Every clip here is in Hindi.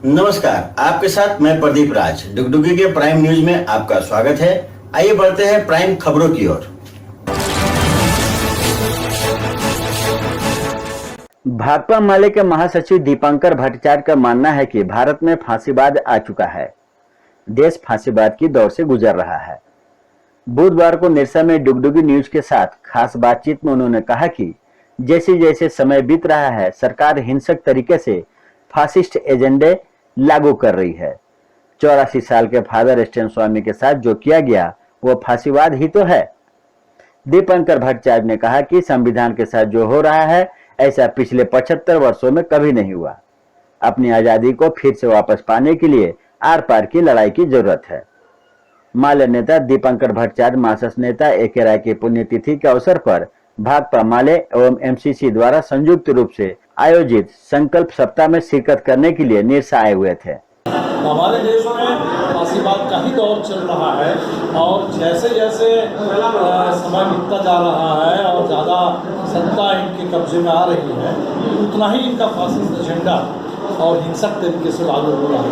नमस्कार, आपके साथ मैं प्रदीप राज। डुगडुगी के प्राइम न्यूज में आपका स्वागत है। आइए बढ़ते हैं प्राइम खबरों की ओर। भाकपा माले के महासचिव दीपांकर भट्टाचार्य का मानना है कि भारत में फांसीवाद आ चुका है। देश फांसीवाद की दौर से गुजर रहा है। बुधवार को निरसा में डुगडुगी न्यूज के साथ खास बातचीत में उन्होंने कहा कि जैसे जैसे समय बीत रहा है, सरकार हिंसक तरीके से फासिस्ट एजेंडे लागू कर रही है। 84 साल के फादर स्टैन स्वामी के साथ जो किया गया वो फांसीवाद ही तो है। दीपांकर भट्टाचार्य ने कहा कि संविधान के साथ जो हो रहा है ऐसा पिछले 75 वर्षों में कभी नहीं हुआ। अपनी आजादी को फिर से वापस पाने के लिए आर पार की लड़ाई की जरूरत है। माले नेता दीपांकर भट्टाचार्य मार्क्सिस्ट नेता ए.के. राय की पुण्यतिथि के अवसर पर भाकपा माले एवं एमसीसी द्वारा संयुक्त रूप से आयोजित संकल्प सप्ताह में शिरकत करने के लिए निरसा आए हुए थे। हमारे देश में फांसीवाद का ही दौर चल रहा है और जैसे जैसे समय बीतता जा रहा है और ज़्यादा सत्ता इनके कब्जे में आ रही है, उतना ही इनका फासिस्ट एजेंडा और हिंसक तरीके से लागू हो रहा है।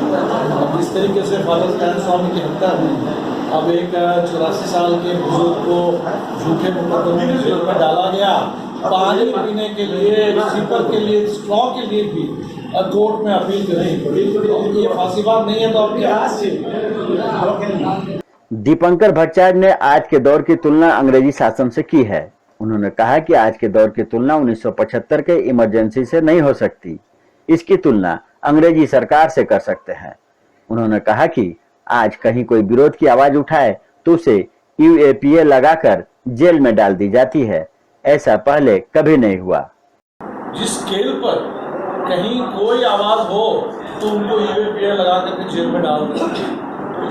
अब जिस तरीके से फादर स्टैन स्वामी की हत्या हुई, अब एक 84 साल के बुजुर्ग को झूठे मुकदमे में जेल में डाला गया। पानी पीने के लिए, सीपर के लिए, स्ट्रॉ के लिए भी कोर्ट में अपील करनी पड़ी। ये फांसीवाद नहीं है तो अब क्या? दीपांकर भट्टाचार्य ने आज के दौर की तुलना अंग्रेजी शासन से की है। उन्होंने कहा कि आज के दौर की तुलना 1975 के इमरजेंसी से नहीं हो सकती। इसकी तुलना अंग्रेजी सरकार से कर सकते हैं। उन्होंने कहा कि आज कहीं कोई विरोध की आवाज उठाए तो उसे यूएपीए लगाकर जेल में डाल दी जाती है। ऐसा पहले कभी नहीं हुआ। जिस स्केल पर कहीं कोई आवाज हो तो उनको यूएपीए लगा करके जेल में डाल दो,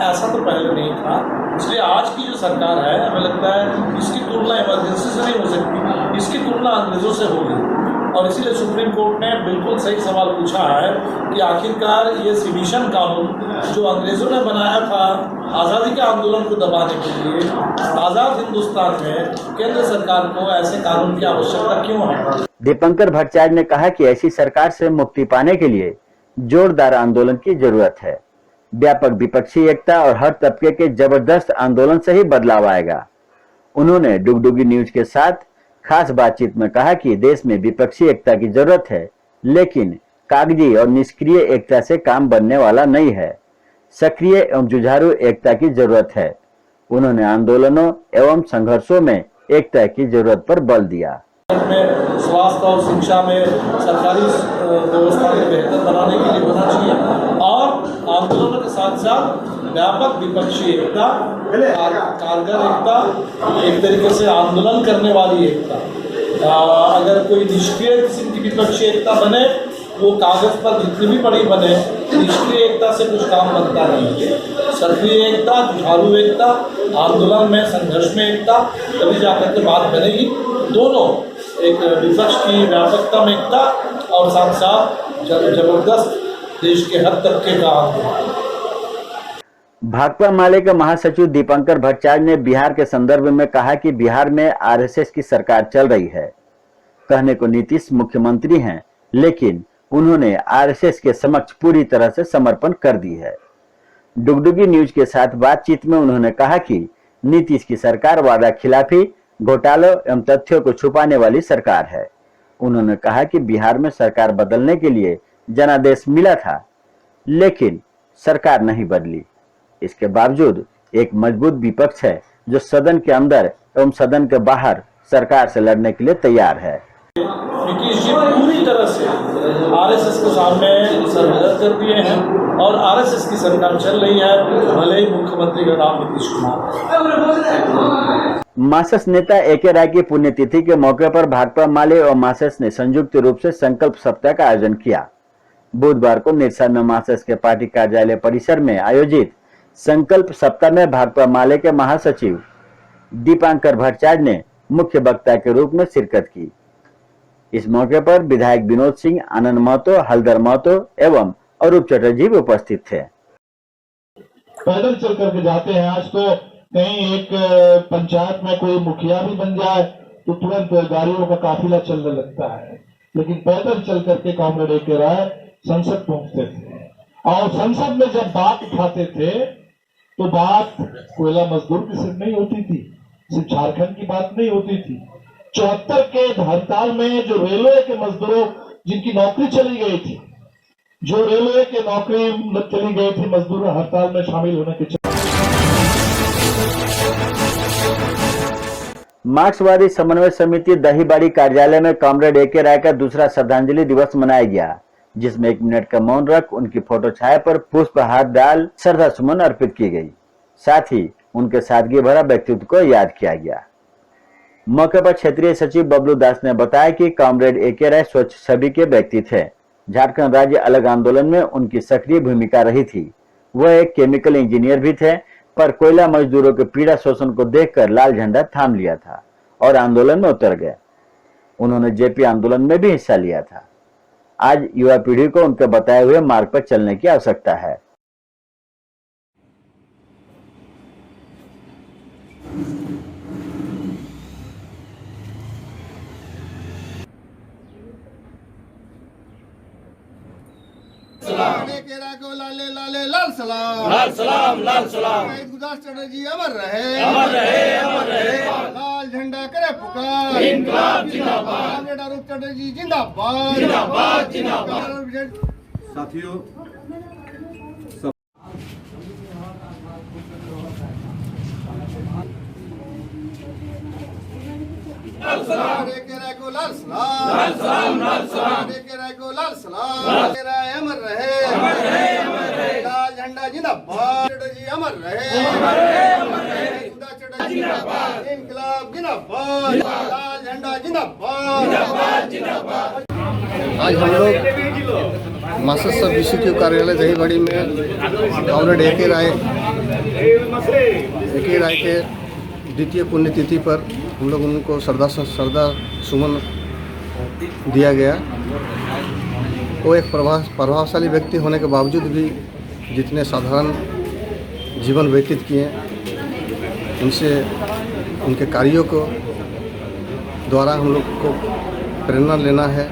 ऐसा तो पहले नहीं था। इसलिए आज की जो सरकार है, हमें लगता है इसकी तुलना इमरजेंसी से नहीं हो सकती, इसकी तुलना अंग्रेजों से होगी। और इसीलिए सुप्रीम कोर्ट ने बिल्कुल सही सवाल पूछा है कि आखिरकार ये सिडिशन कानून जो अंग्रेजों ने बनाया था आज़ादी के आंदोलन को दबाने के लिए, आज़ाद हिंदुस्तान में केंद्र सरकार को ऐसे कानून की आवश्यकता क्यों है? दीपांकर भट्टाचार्य ने कहा कि ऐसी सरकार से मुक्ति पाने के लिए जोरदार आंदोलन की जरूरत है। व्यापक विपक्षी एकता और हर तबके के जबरदस्त आंदोलन से ही बदलाव आएगा। उन्होंने डुगडुगी न्यूज के साथ खास बातचीत में कहा कि देश में विपक्षी एकता की जरूरत है, लेकिन कागजी और निष्क्रिय एकता से काम बनने वाला नहीं है। सक्रिय एवं जुझारू एकता की जरूरत है। उन्होंने आंदोलनों एवं संघर्षों में एकता की जरूरत पर बल दिया। में स्वास्थ्य और शिक्षा में सरकारी व्यवस्था को बेहतर बनाने के लिए होना चाहिए और आंदोलनों के साथ साथ व्यापक विपक्षी एकता, कारगर एकता, एक तरीके से आंदोलन करने वाली एकता। अगर कोई निष्क्रिय किस्म की विपक्षी एकता बने, वो कागज पर जितनी भी बड़ी बने, निष्क्रिय एकता से कुछ काम बनता नहीं है। सक्रिय एकता, जुझारू एकता, आंदोलन में संघर्ष में एकता, तभी जाकर के बात बनेगी। दोनों, एक विपक्ष की व्यापकता में एकता और साथ साथ जबरदस्त देश के हर तबके का आंदोलन। भाकपा माले के महासचिव दीपांकर भट्टाचार्य ने बिहार के संदर्भ में कहा कि बिहार में आरएसएस की सरकार चल रही है। कहने को नीतीश मुख्यमंत्री हैं, लेकिन उन्होंने आरएसएस के समक्ष पूरी तरह से समर्पण कर दी है। डुगडुगी न्यूज के साथ बातचीत में उन्होंने कहा कि नीतीश की सरकार वादा खिलाफी, घोटालों एवं तथ्यों को छुपाने वाली सरकार है। उन्होंने कहा कि बिहार में सरकार बदलने के लिए जनादेश मिला था, लेकिन सरकार नहीं बदली। इसके बावजूद एक मजबूत विपक्ष है जो सदन के अंदर एवं सदन के बाहर सरकार से लड़ने के लिए तैयार है। नीतीश जी पूरी तरह से आरएसएस के सामने सरहद कर दिए हैं और आरएसएस की सरकार चल रही है, भले ही मुख्यमंत्री का नाम नीतीश कुमार। मार्क्सिस्ट नेता ए.के. राय की पुण्यतिथि के मौके पर भाकपा माले और मार्क्सिस्ट ने संयुक्त रूप से संकल्प सप्ताह का आयोजन किया। बुधवार को निरसा में मार्क्सिस्ट के पार्टी कार्यालय परिसर में आयोजित संकल्प सप्ताह में भाकपा माले के महासचिव दीपांकर भट्टाचार्य ने मुख्य वक्ता के रूप में शिरकत की। इस मौके पर विधायक विनोद सिंह, आनंद महतो, हलधर महतो एवं अरूप चटर्जी भी उपस्थित थे। पैदल चल करके जाते हैं। आज तो कहीं एक पंचायत में कोई मुखिया भी बन जाए तो तुरंत गाड़ियों का काफिला चलने लगता है, लेकिन पैदल चल करके कॉमरेड ए.के. राय संसद पहुंचते थे और संसद में जब बात उठाते थे तो बात कोयला मजदूर की सिर्फ नहीं होती थी, सिर्फ झारखंड की बात नहीं होती थी। 74 के हड़ताल में जो रेलवे के मजदूरों जिनकी नौकरी चली गई थी, जो रेलवे के नौकरी चली गई थी, मजदूर हड़ताल में शामिल होने के मार्क्सवादी समन्वय समिति दहीबाड़ी कार्यालय में कॉमरेड ए के राय का दूसरा श्रद्धांजलि दिवस मनाया गया, जिसमें 1 मिनट का मौन रख उनकी फोटो छाया पर पुष्प हाथ डाल श्रद्धा सुमन अर्पित की गई। साथ ही उनके सादगी भरा व्यक्तित्व को याद किया गया। मौके पर क्षेत्रीय सचिव बबलू दास ने बताया कि कॉमरेड ए के राय स्वच्छ छवि के व्यक्ति थे। झारखंड राज्य अलग आंदोलन में उनकी सक्रिय भूमिका रही थी। वह एक केमिकल इंजीनियर भी थे, पर कोयला मजदूरों के पीड़ा शोषण को देखकर लाल झंडा थाम लिया था और आंदोलन में उतर गए। उन्होंने जेपी आंदोलन में भी हिस्सा लिया था। आज युवा पीढ़ी को उनके बताए हुए मार्ग पर चलने की आवश्यकता है। के राको लाले लाले लाल सलाम लाल सलाम गुरदास चटर्जी अमर रहे अमर रहे लाल झंडा करे पुकार इनकलाब जिंदाबाद रूप चटर्जी जिंदाबाद जिंदाबाद जिंदाबाद। साथियों, के राको लाल सलाम के राको लाल सलाम के राय अमर रहे लाल झंडा जिंदाबाद चटर्जी अमर रहे गुरदास चटर्जी जिंदाबाद इनकलाब जिंदाबाद लाल झंडा जिंदाबाद। आज हम लोग मास्टर सब बीसीक्यू कार्यालय दहीबाड़ी में कॉमरेड ए के राय के द्वितीय पुण्यतिथि पर हम लोग उनको श्रद्धा सुमन दिया गया। वो एक प्रभावशाली व्यक्ति होने के बावजूद भी जितने साधारण जीवन व्यतीत किए, उनसे उनके कार्यों को द्वारा हम लोग को प्रेरणा लेना है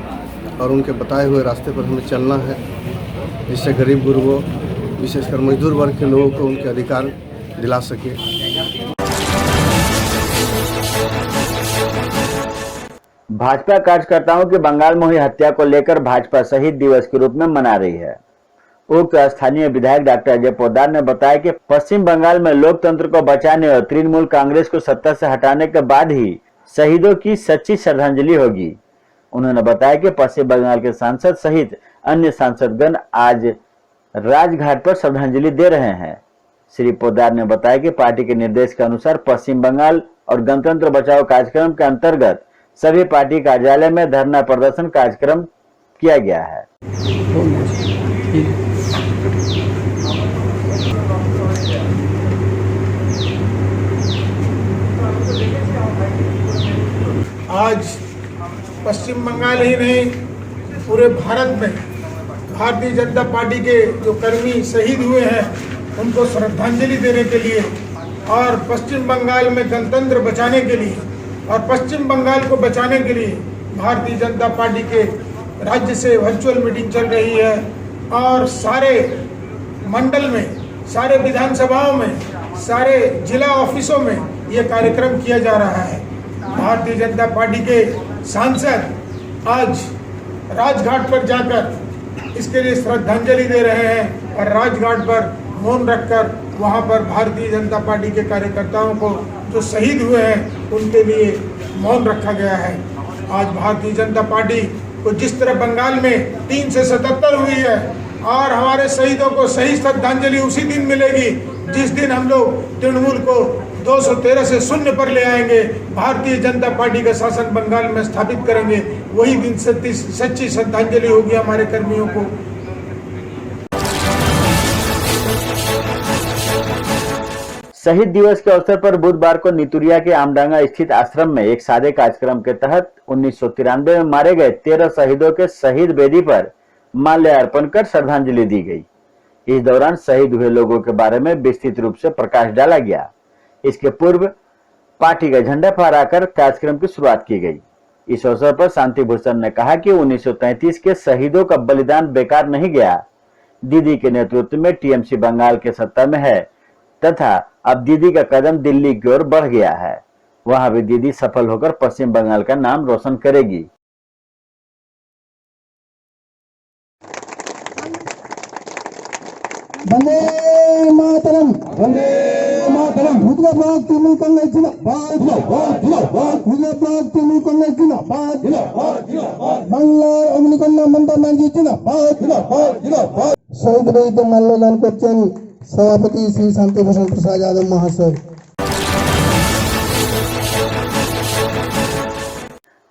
और उनके बताए हुए रास्ते पर हमें चलना है, जिससे गरीब गुरुओं विशेषकर मजदूर वर्ग के लोगों को उनके अधिकार दिला सके। भाजपा कार्यकर्ताओं की बंगाल में हुई हत्या को लेकर भाजपा शहीद दिवस के रूप में मना रही है। उक्त स्थानीय विधायक डॉक्टर अजय पोद्दार ने बताया कि पश्चिम बंगाल में लोकतंत्र को बचाने और तृणमूल कांग्रेस को सत्ता से हटाने के बाद ही शहीदों की सच्ची श्रद्धांजलि होगी। उन्होंने बताया कि पश्चिम बंगाल के सांसद सहित अन्य सांसदगण आज राजघाट पर श्रद्धांजलि दे रहे हैं। श्री पोद्दार ने बताया कि पार्टी के निर्देश के अनुसार पश्चिम बंगाल और गणतंत्र बचाओ कार्यक्रम के अंतर्गत सभी पार्टी कार्यालय में धरना प्रदर्शन कार्यक्रम किया गया है। आज पश्चिम बंगाल ही नहीं, पूरे भारत में भारतीय जनता पार्टी के जो कर्मी शहीद हुए हैं उनको श्रद्धांजलि देने के लिए और पश्चिम बंगाल में गणतंत्र बचाने के लिए और पश्चिम बंगाल को बचाने के लिए भारतीय जनता पार्टी के राज्य से वर्चुअल मीटिंग चल रही है और सारे मंडल में, सारे विधानसभाओं में, सारे जिला ऑफिसों में ये कार्यक्रम किया जा रहा है। भारतीय जनता पार्टी के सांसद आज राजघाट पर जाकर इसके लिए श्रद्धांजलि दे रहे हैं और राजघाट पर मौन रखकर वहां पर भारतीय जनता पार्टी के कार्यकर्ताओं को जो शहीद हुए हैं उनके लिए मौन रखा गया है। आज भारतीय जनता पार्टी को जिस तरह बंगाल में 3 से 77 हुई है और हमारे शहीदों को सही श्रद्धांजलि उसी दिन मिलेगी जिस दिन हम लोग तृणमूल को 213 से 0 पर ले आएंगे, भारतीय जनता पार्टी का शासन बंगाल में स्थापित करेंगे, वही दिन सच्ची श्रद्धांजलि होगी हमारे कर्मियों को। शहीद दिवस के अवसर पर बुधवार को नितुरिया के आमडांगा स्थित आश्रम में एक सादे कार्यक्रम के तहत 1993 में मारे गए 13 शहीदों के शहीद वेदी पर माल्यार्पण कर श्रद्धांजलि दी गई। इस दौरान शहीद हुए लोगों के बारे में विस्तृत रूप से प्रकाश डाला गया। इसके पूर्व पार्टी का झंडा फहराकर कार्यक्रम की शुरुआत की गई। इस अवसर पर शांति भूषण ने कहा कि 1933 के शहीदों का बलिदान बेकार नहीं गया। दीदी के नेतृत्व में टीएमसी बंगाल के सत्ता में है तथा अब दीदी का कदम दिल्ली की ओर बढ़ गया है। वहां भी दीदी सफल होकर पश्चिम बंगाल का नाम रोशन करेगी। वंदे मातरम, वंदे मातरम। मुद्रा ब्लॉक तृणमूल कांग्रेस जिंदाबाद, मुद्रा ब्लॉक तृणमूल कांग्रेस जिंदाबाद, বাংলার অগ্নিকন্যা মমতা ব্যানার্জি जिंदाबाद। শহীদ বইতে মাল্যদান করছেন সভাপতি শ্রী শান্তিভূষণ প্রসাদ যাদব মহাশয়।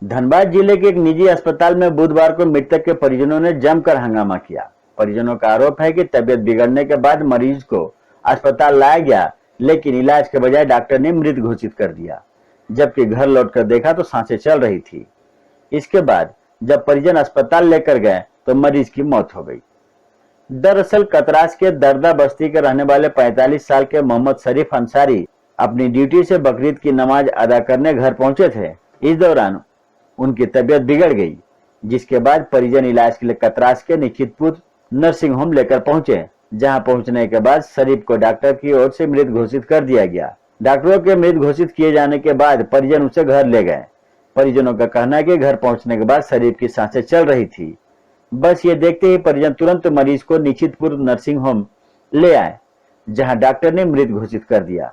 धनबाद जिले के एक निजी अस्पताल में बुधवार को मृतक के परिजनों ने जमकर हंगामा किया। परिजनों का आरोप है कि तबियत बिगड़ने के बाद मरीज को अस्पताल लाया गया, लेकिन इलाज के बजाय डॉक्टर ने मृत घोषित कर दिया, जबकि घर लौटकर देखा तो सांसें चल रही थी। इसके बाद जब परिजन अस्पताल लेकर गए तो मरीज की मौत हो गई। दरअसल कतरास के दरदा बस्ती के रहने वाले 45 साल के मोहम्मद शरीफ अंसारी अपनी ड्यूटी से बकरीद की नमाज अदा करने घर पहुंचे थे। इस दौरान उनकी तबीयत बिगड़ गई, जिसके बाद परिजन इलाज के लिए कतरास के निश्चितपुर नर्सिंग होम लेकर पहुंचे, जहां पहुंचने के बाद शरीफ को डॉक्टर की ओर से मृत घोषित कर दिया गया। डॉक्टरों के मृत घोषित किए जाने के बाद परिजन उसे घर ले गए। परिजनों का कहना है कि घर पहुंचने के बाद शरीफ की सांसें चल रही थी। बस ये देखते ही परिजन तुरंत मरीज को निश्चितपुर नर्सिंग होम ले आए, जहां डॉक्टर ने मृत घोषित कर दिया।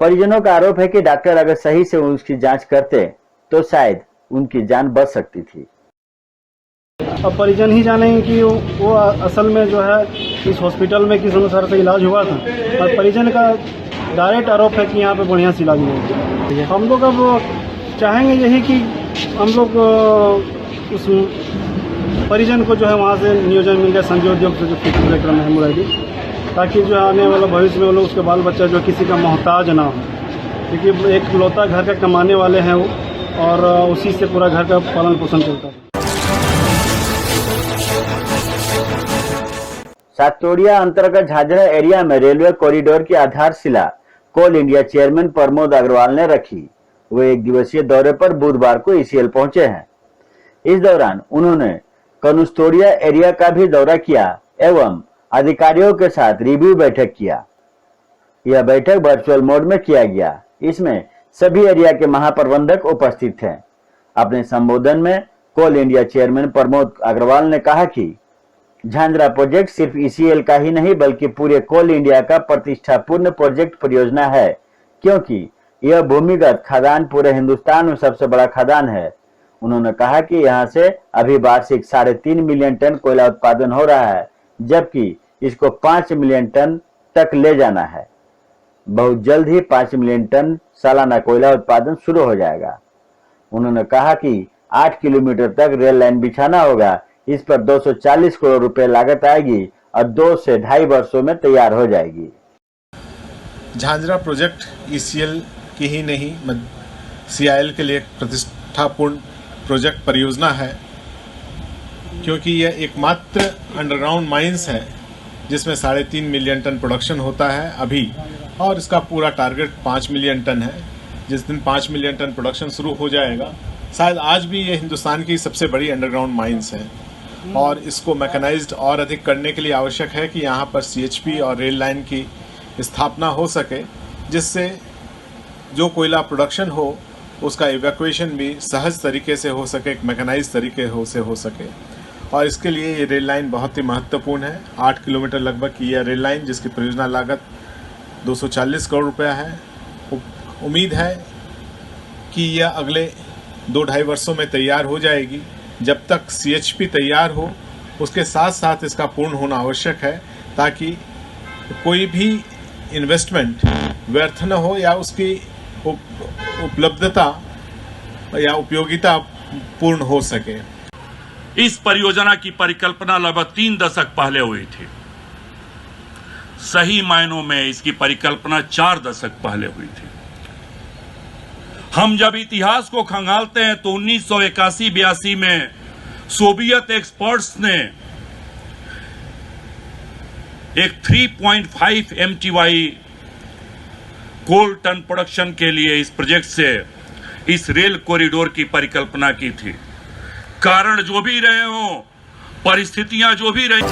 परिजनों का आरोप है कि डॉक्टर अगर सही से उसकी जांच करते तो शायद उनकी जान बच सकती थी। अब परिजन ही जानेंगे कि वो असल में जो है इस हॉस्पिटल में किस अनुसार से इलाज हुआ था, और परिजन का डायरेक्ट आरोप है कि यहाँ पे बढ़िया से इलाज नहीं हुआ। हम लोग अब चाहेंगे यही कि हम लोग उस परिजन को जो है वहाँ से नियोजन मिल जाए संजोग से जो फिक्र कार्यक्रम है मुरादी, ताकि जो आने वाला भविष्य में वो लोग उसके बाल बच्चा जो किसी का मोहताज ना हो, क्योंकि एक लौता घर का कमाने वाले हैं वो, और उसी से पूरा घर का पालन पोषण चलता है। सातोड़िया अंतर्गत झाझरा एरिया में रेलवे कॉरिडोर की आधारशिला कोल इंडिया चेयरमैन प्रमोद अग्रवाल ने रखी। वे एक दिवसीय दौरे पर बुधवार को ईसीएल पहुंचे हैं। इस दौरान उन्होंने कनुस्तोड़िया एरिया का भी दौरा किया एवं अधिकारियों के साथ रिव्यू बैठक किया। यह बैठक वर्चुअल मोड में किया गया। इसमें सभी एरिया के महाप्रबंधक उपस्थित थे। अपने संबोधन में कोल इंडिया चेयरमैन प्रमोद अग्रवाल ने कहा कि झांझरा प्रोजेक्ट सिर्फ ईसीएल का ही नहीं बल्कि पूरे कोल इंडिया का प्रतिष्ठापूर्ण प्रोजेक्ट परियोजना है, क्योंकि यह भूमिगत खदान पूरे हिंदुस्तान में सबसे बड़ा खदान है। उन्होंने कहा कि यहां से अभी वार्षिक 3.5 मिलियन टन कोयला उत्पादन हो रहा है, जबकि इसको 5 मिलियन टन तक ले जाना है। बहुत जल्द ही 5 मिलियन टन सालाना कोयला उत्पादन शुरू हो जाएगा। उन्होंने कहा कि 8 किलोमीटर तक रेल लाइन बिछाना होगा। इस पर 240 करोड़ रुपए लागत आएगी और 2 से 2.5 वर्षों में तैयार हो जाएगी। झांझरा प्रोजेक्ट ईसीएल की ही नहीं सीआईएल के लिए एक प्रतिष्ठापूर्ण प्रोजेक्ट परियोजना है, क्योंकि यह एकमात्र अंडरग्राउंड माइंस है जिसमें 3.5 मिलियन टन प्रोडक्शन होता है अभी, और इसका पूरा टारगेट 5 मिलियन टन है। जिस दिन 5 मिलियन टन प्रोडक्शन शुरू हो जाएगा, शायद आज भी ये हिंदुस्तान की सबसे बड़ी अंडरग्राउंड माइंस है, और इसको मैकेनाइज्ड और अधिक करने के लिए आवश्यक है कि यहाँ पर सीएचपी और रेल लाइन की स्थापना हो सके, जिससे जो कोयला प्रोडक्शन हो उसका इवैक्यूएशन भी सहज तरीके से हो सके, एक मैकेनाइज्ड तरीके से हो सके। और इसके लिए ये रेल लाइन बहुत ही महत्वपूर्ण है। 8 किलोमीटर लगभग की यह रेल लाइन, जिसकी परियोजना लागत 240 करोड़ रुपया है। उम्मीद है कि यह अगले 2-2.5 वर्षों में तैयार हो जाएगी। जब तक सीएचपी तैयार हो, उसके साथ साथ इसका पूर्ण होना आवश्यक है, ताकि कोई भी इन्वेस्टमेंट व्यर्थ न हो या उसकी उपलब्धता या उपयोगिता पूर्ण हो सके। इस परियोजना की परिकल्पना लगभग 3 दशक पहले हुई थी। सही मायनों में इसकी परिकल्पना 4 दशक पहले हुई थी। हम जब इतिहास को खंगालते हैं तो 1981-82 में सोवियत एक्सपर्ट्स ने एक 3.5 MTY कोल टन प्रोडक्शन के लिए इस प्रोजेक्ट से इस रेल कॉरिडोर की परिकल्पना की थी। कारण जो भी रहे हों, परिस्थितियां जो भी रही,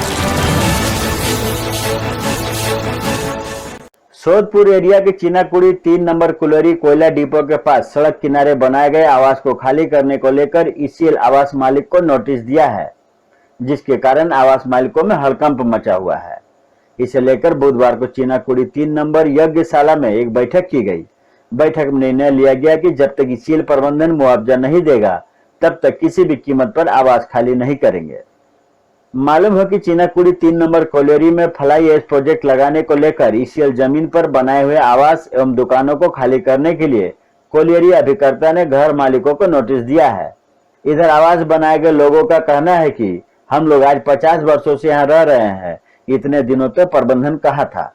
सोदपुर एरिया के चीनाकुड़ी 3 नंबर कुलेरी कोयला डिपो के पास सड़क किनारे बनाए गए आवास को खाली करने को लेकर ईसीएल आवास मालिक को नोटिस दिया है, जिसके कारण आवास मालिकों में हड़कंप मचा हुआ है। इसे लेकर बुधवार को चीनाकुड़ी 3 नंबर यज्ञशाला में एक बैठक की गई। बैठक में निर्णय लिया गया कि जब तक ईसीएल प्रबंधन मुआवजा नहीं देगा तब तक किसी भी कीमत पर आवास खाली नहीं करेंगे। मालूम है कि चीनाकुड़ी 3 नंबर कोलेरी में फ्लाई ऐश प्रोजेक्ट लगाने को लेकर ईसीएल जमीन पर बनाए हुए आवास एवं दुकानों को खाली करने के लिए कोलेरी अभिकर्ता ने घर मालिकों को नोटिस दिया है। इधर आवास बनाए गए लोगों का कहना है कि हम लोग आज 50 वर्षों से यहाँ रह रहे हैं, इतने दिनों तक प्रबंधन कहा था।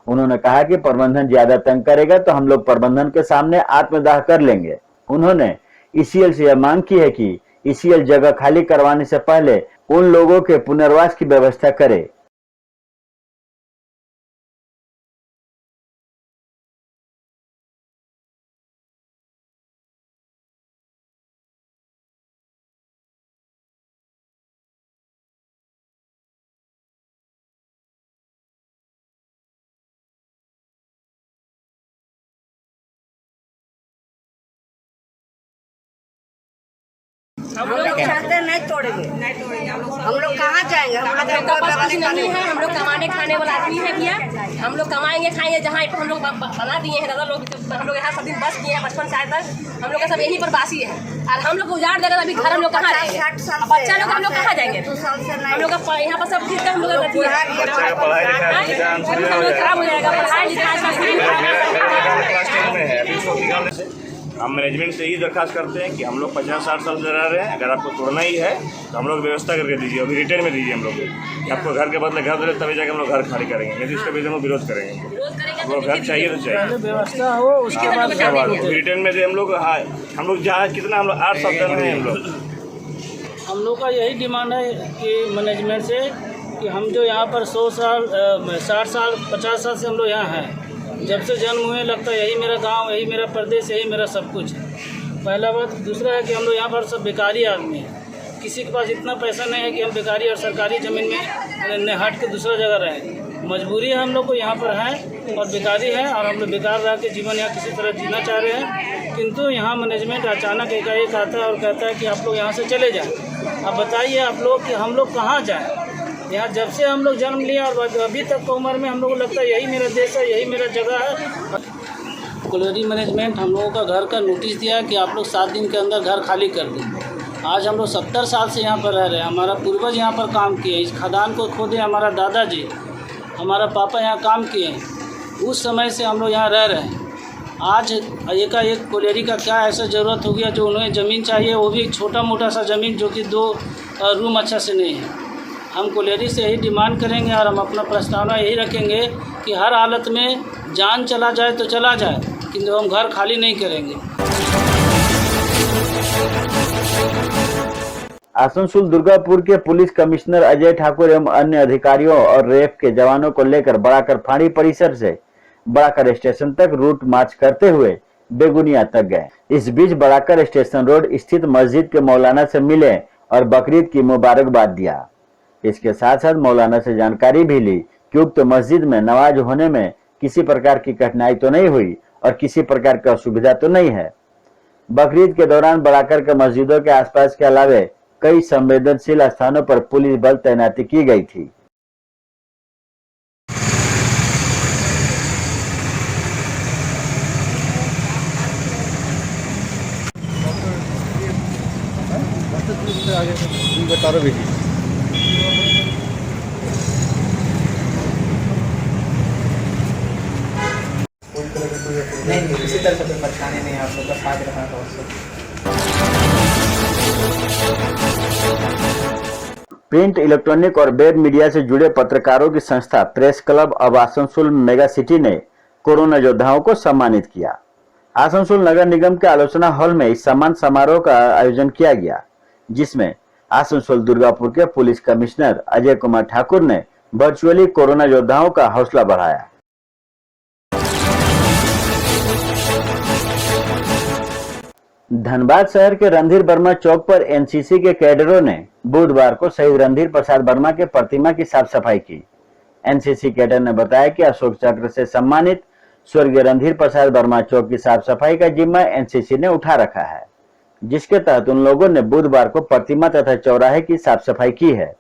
उन्होंने कहा कि प्रबंधन ज्यादा तंग करेगा तो हम लोग प्रबंधन के सामने आत्मदाह कर लेंगे। उन्होंने ईसीएल से यह मांग की है कि ईसीएल जगह खाली करवाने से पहले उन लोगों के पुनर्वास की व्यवस्था करे। हम लोग चाहते नहीं तोड़ेंगे, हम लोग कहाँ जाएंगे? हम लोग का पास कुछ नहीं है, हम लोग कमाने खाने वाला आदमी है भैया। हम लोग कमाएंगे खाएंगे जहाँ हम लोग बना दिए हैं दादा लोग, हम लोग यहाँ सब दिन बस किए हैं 55 साल तक, हम लोग का सब यहीं पर बासी है। और हम लोग को उजाड़ देगा अभी घर हम लोग कहाँ रहेंगे? बच्चा लोग हम लोग कहाँ जाएंगे? हम लोग का यहाँ पर सब चीज हम लोग खराब हो जाएगा, पढ़ाई लिखाई। हम मैनेजमेंट से यही दरखास्त करते हैं कि हम लोग 50-60 साल से रह रहे हैं, अगर आपको तोड़ना ही है तो हम लोग व्यवस्था करके दीजिए, अभी रिटर्न में दीजिए हम लोग को। आपको घर के बदले घर दे तभी जाकर हम लोग घर खाली करेंगे, नहीं तो इसका भी हम लोग विरोध करेंगे। वो घर चाहिए तो चाहिए, व्यवस्था हो उसके बाद रिटर्न में दे। हम लोग जहाँ कितना हम लोग 8 साल तक रहे हैं। हम लोग का यही डिमांड है कि मैनेजमेंट से कि हम जो यहाँ पर 100 साल 60 साल 50 साल से हम लोग यहाँ हैं, जब से जन्म हुए लगता है यही मेरा गांव, यही मेरा प्रदेश, यही मेरा सब कुछ है। पहला बात। दूसरा है कि हम लोग यहाँ पर सब बेकारी आदमी हैं, किसी के पास इतना पैसा नहीं है कि हम बेकारी और सरकारी ज़मीन में हट के दूसरा जगह रहें। मजबूरी है हम लोग को यहाँ पर है और बेकारी है, और हम लोग बेकार रह के जीवन यहाँ किसी तरह जीना चाह रहे हैं। किंतु यहाँ मैनेजमेंट अचानक एकाएक आता है और कहता है कि आप लोग यहाँ से चले जाएँ। अब बताइए आप लोग कि हम लोग कहाँ जाएँ? यहाँ जब से हम लोग जन्म लिया और अभी तक की उम्र में हम लोग को लगता है यही मेरा देश है, यही मेरा जगह है। कोलेरी मैनेजमेंट हम लोगों का घर का नोटिस दिया है कि आप लोग 7 दिन के अंदर घर खाली कर दें। आज हम लोग 70 साल से यहाँ पर रह रहे हैं, हमारा पूर्वज यहाँ पर काम किए, इस खदान को खोदे हमारा दादाजी, हमारा पापा यहाँ काम किए, उस समय से हम लोग यहाँ रह रहे हैं। आज एकाएक कोलेरी का क्या ऐसा ज़रूरत हो गया जो उन्हें ज़मीन चाहिए, वो भी छोटा मोटा सा ज़मीन जो कि 2 रूम अच्छा से नहीं है। हम कोलेरी से यही डिमांड करेंगे और हम अपना प्रस्तावना यही रखेंगे कि हर हालत में जान चला जाए तो चला जाए, किंतु हम घर खाली नहीं करेंगे। आसनसोल दुर्गापुर के पुलिस कमिश्नर अजय ठाकुर एवं अन्य अधिकारियों और रेफ के जवानों को लेकर बड़ाकर फाड़ी परिसर से बड़ाकर स्टेशन तक रूट मार्च करते हुए बेगुनिया तक गए। इस बीच बड़ाकर स्टेशन रोड स्थित मस्जिद के मौलाना से मिले और बकरीद की मुबारकबाद दिया। इसके साथ साथ मौलाना से जानकारी भी ली कि उक्त मस्जिद में नमाज होने में किसी प्रकार की कठिनाई तो नहीं हुई और किसी प्रकार की असुविधा तो नहीं है। बकरीद के दौरान बड़ाकर के मस्जिदों के आसपास के अलावे कई संवेदनशील स्थानों पर पुलिस बल तैनाती की गई थी। नहीं, किसी तरह से परेशानी नहीं, आप लोग का साथ रहा था उससे। प्रिंट, इलेक्ट्रॉनिक और वेब मीडिया से जुड़े पत्रकारों की संस्था प्रेस क्लब अब आसनसोल मेगा सिटी ने कोरोना योद्धाओं को सम्मानित किया। आसनसोल नगर निगम के आलोचना हॉल में इस सम्मान समारोह का आयोजन किया गया, जिसमें आसनसोल दुर्गापुर के पुलिस कमिश्नर अजय कुमार ठाकुर ने वर्चुअली कोरोना योद्धाओं का हौसला बढ़ाया। धनबाद शहर के रणधीर वर्मा चौक पर एनसीसी के कैडरों ने बुधवार को शहीद रणधीर प्रसाद वर्मा के प्रतिमा की साफ सफाई की। एनसीसी कैडर ने बताया कि अशोक चक्र से सम्मानित स्वर्गीय रणधीर प्रसाद वर्मा चौक की साफ सफाई का जिम्मा एनसीसी ने उठा रखा है, जिसके तहत उन लोगों ने बुधवार को प्रतिमा तथा चौराहे की साफ सफाई की है।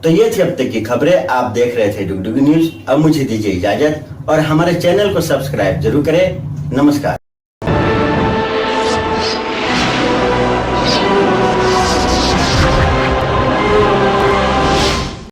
तो ये थी अब तक की खबरें। आप देख रहे थे डुगडुगी न्यूज। अब मुझे दीजिए इजाजत और हमारे चैनल को सब्सक्राइब जरूर करें। नमस्कार।